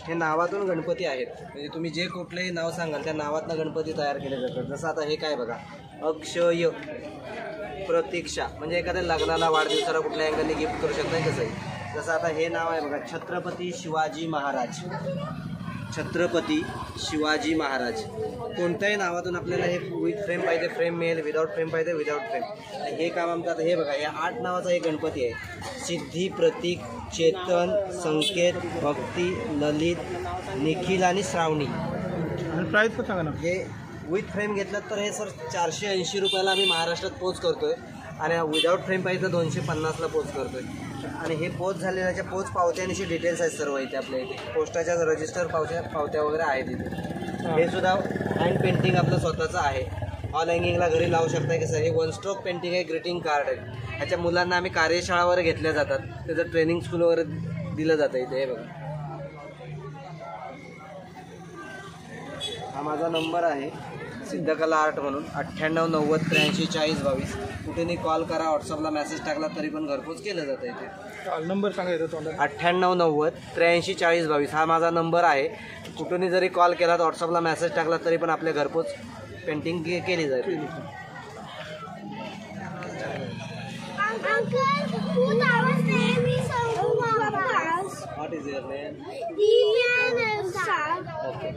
हे नावातून गणपती आहेत, म्हणजे तुम्ही जे कुठलेही नाव सांगाल त्या नावातनं गणपती तयार केले जातात. जसं आता हे काय बघा, अक्षय प्रतीक्षा, म्हणजे एखाद्या लग्नाला वाढदिवसाला कुठल्या अँगलने गिफ्ट करू शकता कसं आहे. जसं आता हे नाव आहे बघा, छत्रपती शिवाजी महाराज. छत्रपती शिवाजी महाराज. कोणत्याही नावातून आपल्याला हे विथ फ्रेम पाहिजे फ्रेम मिळेल, विदाउट फ्रेम पाहिजे विदाउट फ्रेम. आणि हे काम आमचं आता हे बघा, हे 8 नावाचा एक गणपती आहे. सिद्धी, प्रतीक, चेतन, संकेत, भक्ती, ललित, निखिल आणि श्रावणी. आणि प्राईस पण सांगा ना. हे विथ फ्रेम घेतलं तर हे सर 480 रुपयाला आम्ही महाराष्ट्रात पोच करतोय, आणि विदाउट फ्रेम पाहिजे तर 250ला पोच करतोय. आणि हे पोच झालेल्याच्या पोच पावत्यांशी डिटेल्स आहेत सर्व इथे आपल्या इथे. पोस्टाच्या रजिस्टर पावत्या वगैरे आहेत इथे. हे सुद्धा हँड पेंटिंग आपलं स्वतःचं आहे. ऑल हँगिंगला घरी लावू शकता कसं. हे 1 स्ट्रोक पेंटिंग आहे, ग्रीटिंग कार्ड आहे. ह्याच्या मुलांना आम्ही कार्यशाळा वगैरे घेतल्या जातात, त्याचं ट्रेनिंग स्कूल वगैरे दिलं जातं इथे. हे बघा, हा माझा नंबर आहे सिद्धकला आर्ट म्हणून, 98 90 83 40 22. कुठेही कॉल करा, व्हॉट्सअपला मेसेज टाकला तरी पण घरपोच केलं जातं इथे. नंबर सांगायचा तो 98 90 83 40 22 हा माझा नंबर आहे. कुठूनही जरी कॉल केला तर व्हॉट्सअपला मेसेज टाकला तरी पण आपल्या घरपोच पेंटिंग केली जाईल. What is your name? Okay.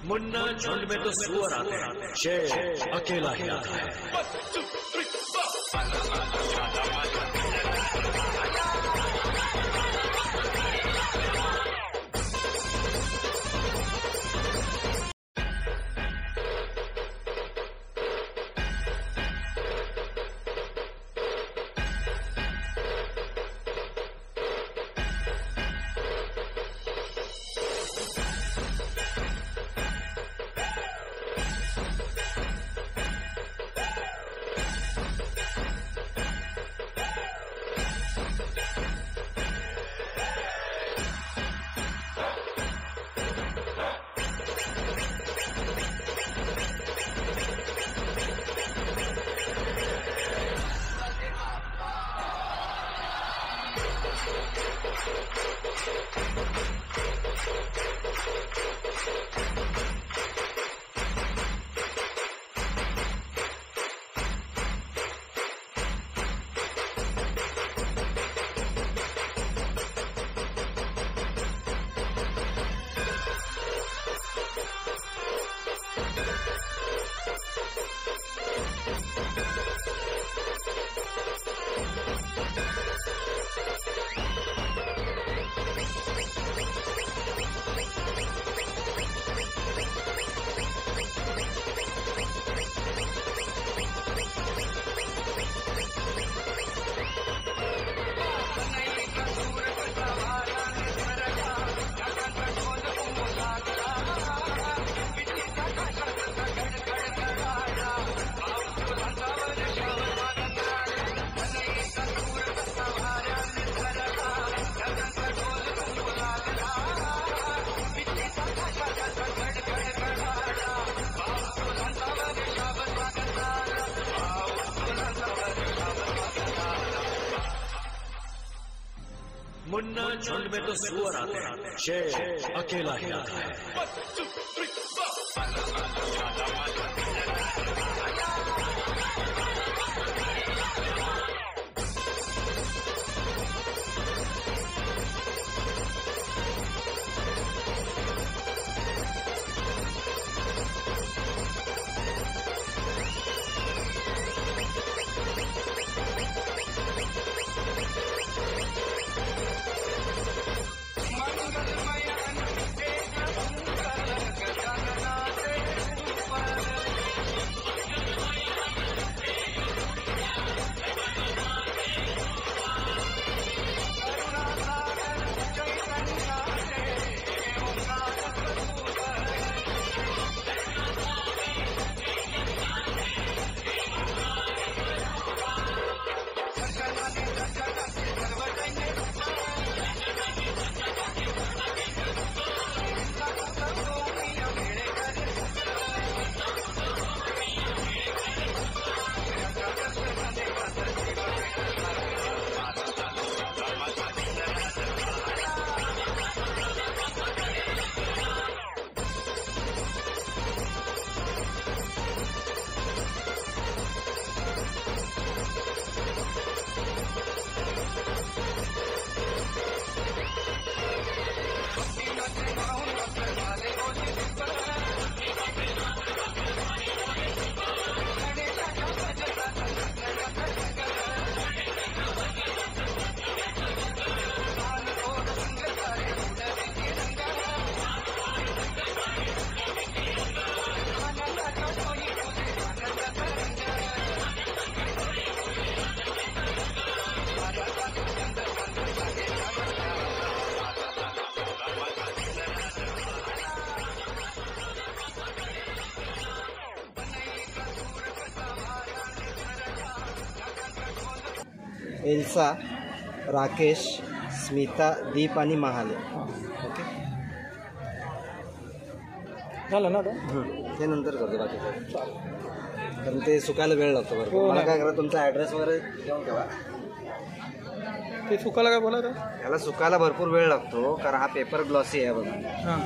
Munna झुंड में तो सुअर आते हैं, शेर अकेला ही आता है. मुन्ना झुंड में तो सुअर आते हैं, शेर अकेला ही आता है। एल्सा, राकेश, स्मिता, दीप आणि महाले. ओके, झालं ना आता? ते नंतर करतो बाकीचं, कारण ते सुकायला वेळ लागतो बरोबर. मला काय करा, तुमचा ॲड्रेस वगैरे घेऊन ठेवा. ते सुकायला काय बोला आता? याला सुकायला भरपूर वेळ लागतो कारण हा पेपर ग्लॉसी आहे बघा. हां